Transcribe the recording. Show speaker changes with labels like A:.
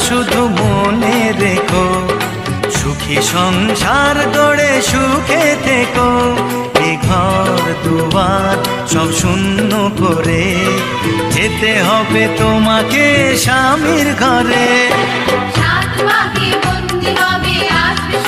A: শুধু মনে রেখো, সুখী সংসার গড়ে সুখে থেকো। এ ঘর দুয়ার সব শূন্য করে যেতে হবে তোমাকে স্বামীর ঘরে।
B: সাত মাকে বন্দি হবে আসবে